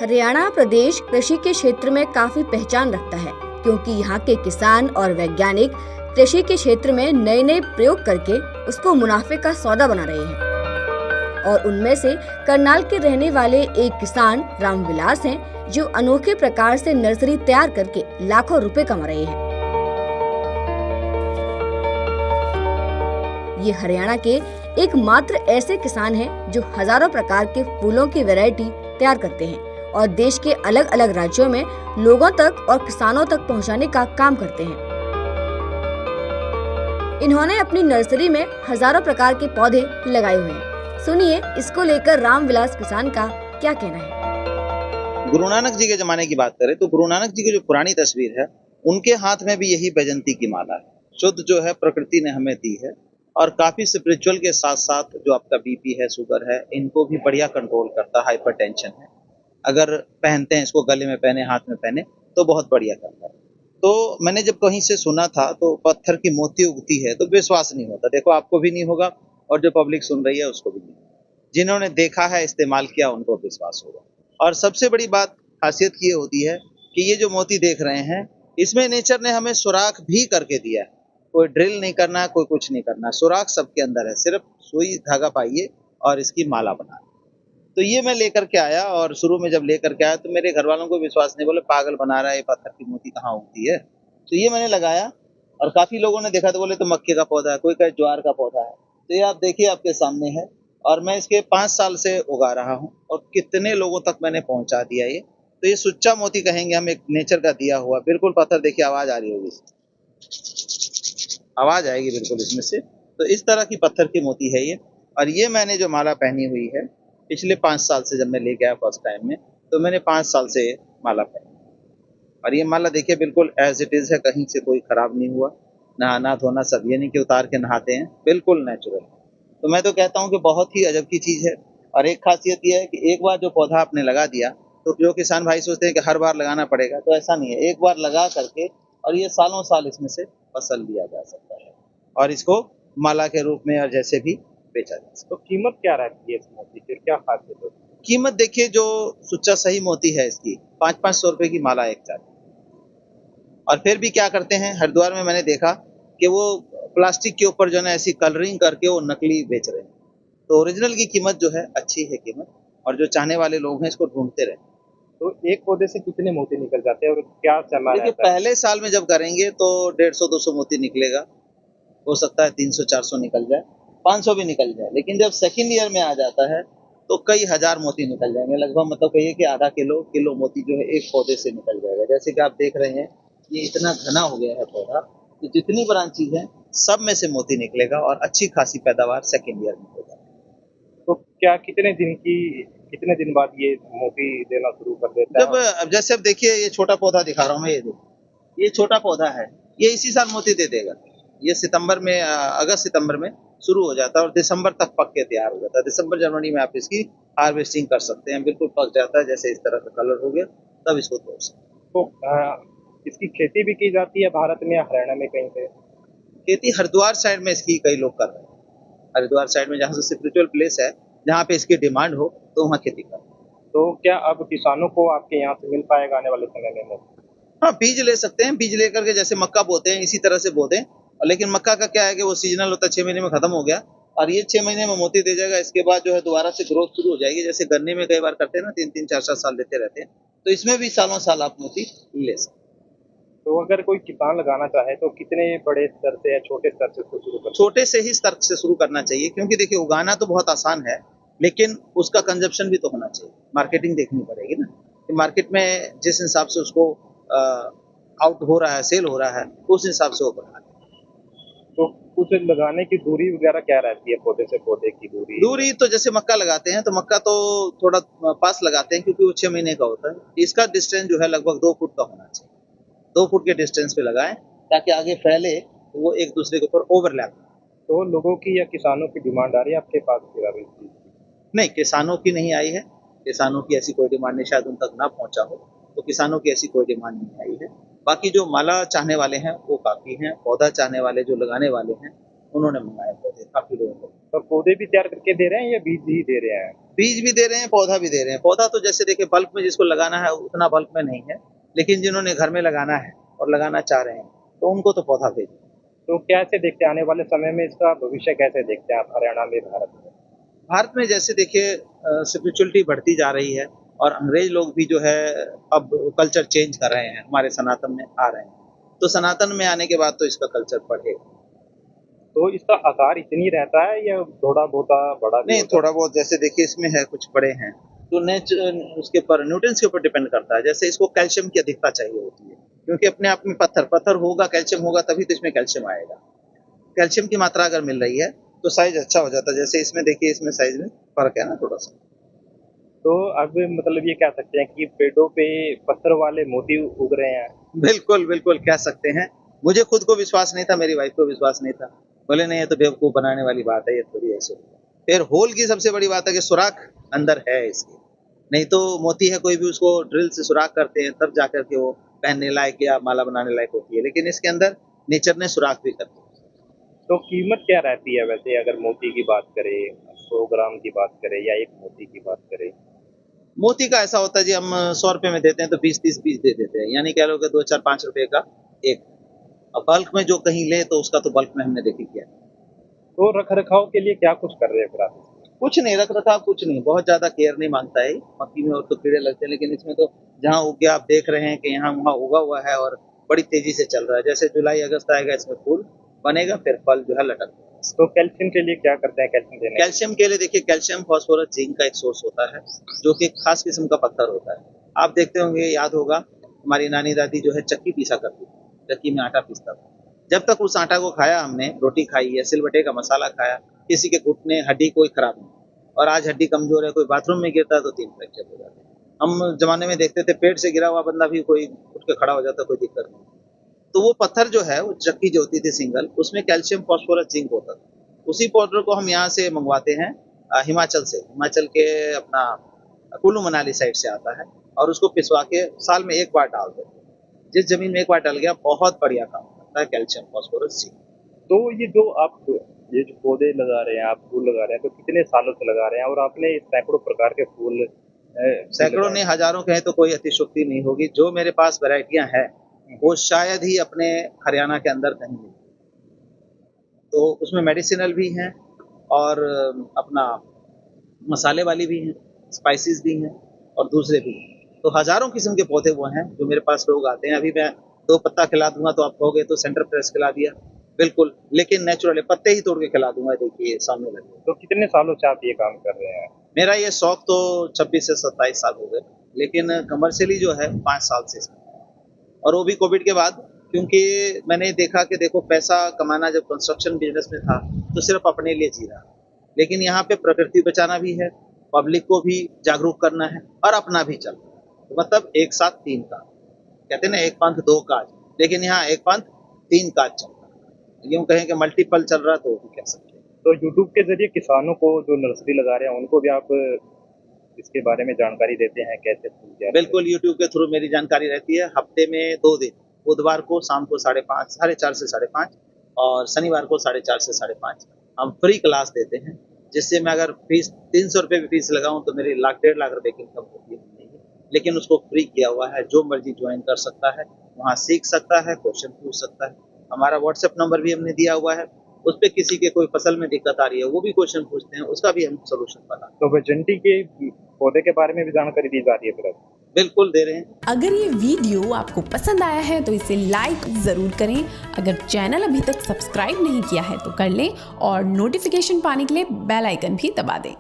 हरियाणा प्रदेश कृषि के क्षेत्र में काफी पहचान रखता है, क्योंकि यहाँ के किसान और वैज्ञानिक कृषि के क्षेत्र में नए नए प्रयोग करके उसको मुनाफे का सौदा बना रहे हैं। और उनमें से करनाल के रहने वाले एक किसान रामविलास हैं, जो अनोखे प्रकार से नर्सरी तैयार करके लाखों रुपए कमा रहे हैं। ये हरियाणा के एकमात्र ऐसे किसान हैं जो हजारों प्रकार के फूलों की वैरायटी तैयार करते हैं और देश के अलग अलग राज्यों में लोगों तक और किसानों तक पहुंचाने का काम करते हैं। इन्होंने अपनी नर्सरी में हजारों प्रकार के पौधे लगाए हुए हैं। सुनिए इसको लेकर रामविलास किसान का क्या कहना है। गुरु नानक जी के जमाने की बात करें तो गुरु नानक जी की जो पुरानी तस्वीर है, उनके हाथ में भी यही बैजंती की माला है। शुद्ध जो है प्रकृति ने हमें दी है और काफी स्पिरिचुअल के साथ साथ जो आपका बीपी है, शुगर है, इनको भी बढ़िया कंट्रोल करता है। हाइपरटेंशन है, अगर पहनते हैं इसको, गले में पहने, हाथ में पहने तो बहुत बढ़िया करता है। तो मैंने जब कहीं से सुना था तो पत्थर की मोती उगती है तो विश्वास नहीं होता। देखो आपको भी नहीं होगा और जो पब्लिक सुन रही है उसको भी नहीं। जिन्होंने देखा है, इस्तेमाल किया, उनको विश्वास होगा। और सबसे बड़ी बात, खासियत ये होती है कि ये जो मोती देख रहे हैं, इसमें नेचर ने हमें सुराख भी करके दिया है। कोई ड्रिल नहीं करना, कोई कुछ नहीं करना, सुराख सबके अंदर है। सिर्फ सुई धागा पाइए और इसकी माला बनाए। तो ये मैं लेकर के आया और शुरू में जब लेकर के आया तो मेरे घर वालों को विश्वास नहीं, बोले पागल बना रहा है, ये पत्थर की मोती कहाँ उगती है। तो ये मैंने लगाया और काफी लोगों ने देखा तो बोले तो मक्के का पौधा है, कोई कहे ज्वार का पौधा है। तो ये आप देखिए, आपके सामने है और मैं इसके 5 साल से उगा रहा हूँ और कितने लोगों तक मैंने पहुंचा दिया ये। तो ये सुच्चा मोती कहेंगे हम, एक नेचर का दिया हुआ। बिल्कुल पत्थर, देखिए आवाज आ रही होगी, आवाज आएगी बिल्कुल इसमें से। तो इस तरह की पत्थर की मोती है ये। और ये मैंने जो माला पहनी हुई है पिछले 5 साल से, जब मैं लेके आया फर्स्ट टाइम में, तो मैंने 5 साल से माला पहनी। और ये माला देखिए बिल्कुल एज इट इज है, कहीं से कोई खराब नहीं हुआ। नहाना धोना सब, ये नहीं कि उतार के नहाते हैं, बिल्कुल नेचुरल। तो मैं तो कहता हूँ कि बहुत ही अजब की चीज है। और एक खासियत यह है कि एक बार जो पौधा आपने लगा दिया, तो जो किसान भाई सोचते हैं कि हर बार लगाना पड़ेगा, तो ऐसा नहीं है। एक बार लगा करके और ये सालों साल इसमें से फसल लिया जा सकता है और इसको माला के रूप में और जैसे भी बेचा जा सकता है। तो कीमत क्या रहती है इस मोती की, क्या खासियत होती है? कीमत देखिए, जो सुच्चा सही मोती है इसकी 500-500 रुपए की माला एक चार्ज। और फिर भी क्या करते हैं, हरिद्वार में मैंने देखा कि वो प्लास्टिक के ऊपर जो है ऐसी कलरिंग करके वो नकली बेच रहे हैं। तो ओरिजिनल की कीमत जो है अच्छी है कीमत, और जो चाहने वाले लोग हैं इसको ढूंढते रहे। तो एक पौधे से कितने मोती निकल जाते हैं और क्या चला देखिए रहता है? पहले साल में जब करेंगे तो 150-200 मोती निकलेगा, हो सकता है 300-400 निकल जाए, 500 भी निकल जाए। लेकिन जब सेकंड ईयर में आ जाता है तो कई हजार मोती निकल जाएंगे। लगभग मतलब कहिए कि आधा किलो मोती जो है एक पौधे से निकल जाएगा। जैसे कि आप देख रहे हैं, ये इतना घना हो गया है पौधा, तो जितनी ब्रांचेज हैं सब में से मोती निकलेगा और अच्छी खासी पैदावार सेकंड ईयर में होगा। तो क्या कितने दिन बाद ये मोती देना शुरू कर देता जब है? अब जैसे अब देखिए, ये छोटा पौधा दिखा रहा हूँ मैं, ये देखिए, ये छोटा पौधा है, ये इसी साल मोती दे देगा। ये सितंबर में, अगस्त सितंबर में शुरू हो जाता है और दिसंबर तक पक के तैयार हो जाता है। दिसंबर जनवरी में आप इसकी हार्वेस्टिंग कर सकते हैं। बिल्कुल पक जाता है, जैसे इस तरह का कलर हो गया तब इसको तोड़ सकते हैं। तो इसकी खेती भी की जाती है भारत में या हरियाणा में कहीं पे? खेती हरिद्वार साइड में इसकी कई लोग कर रहे हैं। हरिद्वार साइड में जहाँ से स्पिरिचुअल प्लेस है, जहाँ पे इसकी डिमांड हो, तो वहाँ खेती कर रहे हैं। तो क्या अब किसानों को आपके यहाँ से मिल पाएगा आने वाले समय में मोती? हाँ, बीज ले सकते हैं। बीज लेकर के जैसे मक्का बोते हैं इसी तरह से बो दें। और लेकिन मक्का का क्या है कि वो सीजनल होता है, 6 महीने में खत्म हो गया और ये 6 महीने में मोती दे जाएगा। इसके बाद जो है दोबारा से ग्रोथ शुरू हो जाएगी। जैसे गन्ने में कई बार करते हैं ना, 3-3, 4-4 साल लेते रहते हैं, तो इसमें भी सालों साल आप मोती ले सकते हैं। तो अगर कोई किसान लगाना चाहे तो कितने बड़े स्तर से या छोटे स्तर से उसको शुरू कर? छोटे से ही स्तर से शुरू करना चाहिए, क्योंकि देखिए उगाना तो बहुत आसान है, लेकिन उसका कंजप्शन भी तो होना चाहिए। मार्केटिंग देखनी पड़ेगी ना, कि मार्केट में जिस हिसाब से उसको आउट हो रहा है, सेल हो रहा है, उस हिसाब से वो बढ़ा। तो कुछ लगाने की दूरी वगैरह क्या रहती है, पौधे से पौधे की दूरी? दूरी तो जैसे मक्का लगाते हैं तो मक्का तो थोड़ा पास लगाते हैं, क्योंकि वो 6 महीने का होता है। इसका डिस्टेंस जो है लगभग 2 फुट का होना चाहिए। 2 फुट के डिस्टेंस पे लगाएं ताकि आगे फैले तो वो एक दूसरे के ऊपर ओवरलैप। तो लोगों की या किसानों की डिमांड आ रही है आपके पास फिर अभी? नहीं, किसानों की नहीं आई है। किसानों की ऐसी कोई डिमांड नहीं, शायद उन तक ना पहुंचा हो, तो किसानों की ऐसी कोई डिमांड नहीं आई है। बाकी जो माला चाहने वाले हैं वो काफी हैं। पौधा चाहने वाले, जो लगाने वाले हैं, उन्होंने मंगाए पौधे काफी लोगों को। तो पौधे भी तैयार करके दे रहे हैं या बीज ही दे रहे हैं? बीज भी दे रहे हैं, पौधा भी दे रहे हैं। पौधा तो जैसे देखिए बल्क में जिसको लगाना है उतना बल्क में नहीं है, लेकिन जिन्होंने घर में लगाना है और लगाना चाह रहे हैं तो उनको तो पौधा भेजें। तो कैसे देखते हैं आने वाले समय में इसका भविष्य कैसे देखते हैं आप हरियाणा में, भारत में? भारत में जैसे देखिए स्पिरिचुअलिटी बढ़ती जा रही है और अंग्रेज लोग भी जो है अब कल्चर चेंज कर रहे हैं, हमारे सनातन में आ रहे हैं, तो सनातन में आने के बाद तो इसका कल्चर बढ़ेगा। तो इसका आकार इतनी रहता है या थोड़ा बहुत बड़ा भी नहीं, होता है? थोड़ा बहुत जैसे देखिए इसमें है, कुछ बड़े हैं, तो उसके ऊपर न्यूट्रिएंट्स के ऊपर डिपेंड करता है। जैसे इसको कैल्शियम की अधिकता चाहिए होती है, क्योंकि अपने आप में पत्थर होगा, कैल्शियम होगा तभी तो इसमें कैल्शियम आएगा। कैल्शियम की मात्रा अगर मिल रही है तो साइज अच्छा हो जाता है। जैसे इसमें देखिए, इसमें साइज में फर्क है ना थोड़ा सा। तो अब मतलब ये कह सकते हैं कि पेड़ों पे पत्थर वाले मोती उग रहे हैं। बिल्कुल बिल्कुल कह सकते हैं। मुझे खुद को विश्वास नहीं था, मेरी वाइफ को विश्वास नहीं था। बोले नहीं, ये तो बेवकूफ बनाने वाली बात है, ये थोड़ी ऐसे। फिर होल की सबसे बड़ी बात है कि सुराख अंदर है इसके, नहीं तो मोती है कोई भी उसको ड्रिल से सुराख करते हैं तब जाकर के वो पहनने लायक या माला बनाने लायक होती है, लेकिन इसके अंदर नेचर ने सुराख भी कर दिया। तो कीमत क्या रहती है वैसे, अगर मोती की बात करें, 100 ग्राम की बात करें या एक मोती की बात करें? मोती का ऐसा होता है जी, हम 100 रुपए में देते हैं तो 20-30 पीस दे देते हैं, यानी कह लो कि 2, 4, 5 रुपए का एक। अब बल्क में जो कहीं ले तो उसका तो बल्क में हमने देखी किया। तो रख रखाव के लिए क्या कुछ कर रहे हैं फिर आप? कुछ नहीं, रख रखाव कुछ नहीं, बहुत ज्यादा केयर नहीं मांगता है। मक्की में और तो कीड़े लगते हैं, लेकिन इसमें तो जहाँ उग गया आप देख रहे हैं कि यहाँ वहाँ उगा हुआ है और बड़ी तेजी से चल रहा है। जैसे जुलाई अगस्त आएगा इसमें फूल बनेगा, फिर फल जो है लटक। तो कैल्शियम के लिए क्या करते हैं, कैल्शियम देने? कैल्शियम के लिए देखिए, कैल्शियम फास्फोरस जिंक का एक सोर्स होता है, जो कि खास किस्म का पत्थर होता है। आप देखते होंगे, याद होगा, हमारी नानी दादी जो है चक्की पीसा करती थी, चक्की में आटा पीसता था। जब तक उस आटा को खाया हमने, रोटी खाई है, सिलबट्टे का मसाला खाया, किसी के घुटने हड्डी कोई खराब नहीं। और आज हड्डी कमजोर है, कोई बाथरूम में गिरता है तो 3 फ्रैक्चर हो जाते हैं। हम जमाने में देखते थे पेट से गिरा हुआ बंदा भी कोई उठ के खड़ा हो जाता, कोई दिक्कत नहीं। तो वो पत्थर जो है, वो चक्की जो होती थी सिंगल, उसमें कैल्शियम फास्फोरस जिंक होता था। उसी पाउडर को हम यहाँ से मंगवाते हैं, हिमाचल से, हिमाचल के अपना कुल्लू मनाली साइड से आता है, और उसको पिसवा के साल में 1 बार डाल देते हैं। जिस जमीन में 1 बार डल गया, बहुत बढ़िया काम करता है कैल्शियम फास्फोरस जिंक। तो ये जो पौधे लगा रहे हैं, आप फूल लगा रहे हैं, तो कितने सालों से लगा रहे हैं? और आपने सैकड़ों प्रकार के फूल सैकड़ों ने, हजारों कहें तो कोई अतिशयोक्ति नहीं होगी। जो मेरे पास वैरायटियां हैं वो शायद ही अपने हरियाणा के अंदर कहीं मिले। तो उसमें मेडिसिनल भी हैं और अपना मसाले वाली भी हैं, स्पाइसेस भी हैं और दूसरे भी हैं। तो हजारों किस्म के पौधे वो हैं जो मेरे पास लोग आते हैं। अभी मैं 2 पत्ता खिला दूंगा तो आप कहोगे तो सेंटर फ्रेश खिला दिया, बिल्कुल, लेकिन नेचुरली पत्ते ही तोड़ के खिला दूंगा। देखिए सामने लगे। तो कितने सालों से आप ये काम कर रहे हैं? मेरा ये शौक तो 26 से 27 साल हो गए, लेकिन कमर्शियली जो है 5 साल से इसमें, और वो भी कोविड के बाद। क्योंकि मैंने देखा कि देखो, पैसा कमाना जब कंस्ट्रक्शन बिजनेस में था तो सिर्फ अपने लिए जी रहा, लेकिन यहाँ पे प्रकृति बचाना भी है, पब्लिक को भी जागरूक करना है और अपना भी चलना है। तो मतलब एक साथ 3 काम, कहते हैं ना, एक पंथ 2 काज, लेकिन यहाँ एक पंथ 3 काज चल रहा है। यूँ कहें कि मल्टीपल चल रहा तो भी कह सकते हैं। तो यूट्यूब के जरिए किसानों को जो नर्सरी लगा रहे हैं उनको भी आप इसके बारे में जानकारी देते हैं, कैसे फूल क्या? बिल्कुल, यूट्यूब के थ्रू मेरी जानकारी रहती है। हफ्ते में 2 दिन, बुधवार को शाम को 5:30, 4:30 से 5:30, और शनिवार को 4:30 से 5:30 हम फ्री क्लास देते हैं, जिससे मैं अगर फीस 300 रुपये भी फीस लगाऊं तो मेरी 1.5 लाख रुपए की इनकम होती है, लेकिन उसको फ्री किया हुआ है। जो मर्जी ज्वाइन कर सकता है, वहाँ सीख सकता है, क्वेश्चन पूछ सकता है। हमारा व्हाट्सएप नंबर भी हमने दिया हुआ है, उस पर किसी के कोई फसल में दिक्कत आ रही है वो भी क्वेश्चन पूछते हैं, उसका भी हम सोल्यूशन बताते हैं। तो वेजेंटी के पौधे के बारे में भी जानकारी दी जा रही है फिर? बिल्कुल दे रहे हैं। अगर ये वीडियो आपको पसंद आया है तो इसे लाइक ज़रूर करें। अगर चैनल अभी तक सब्सक्राइब नहीं किया है तो कर लें और नोटिफिकेशन पाने के लिए बेल आइकन भी दबा दें।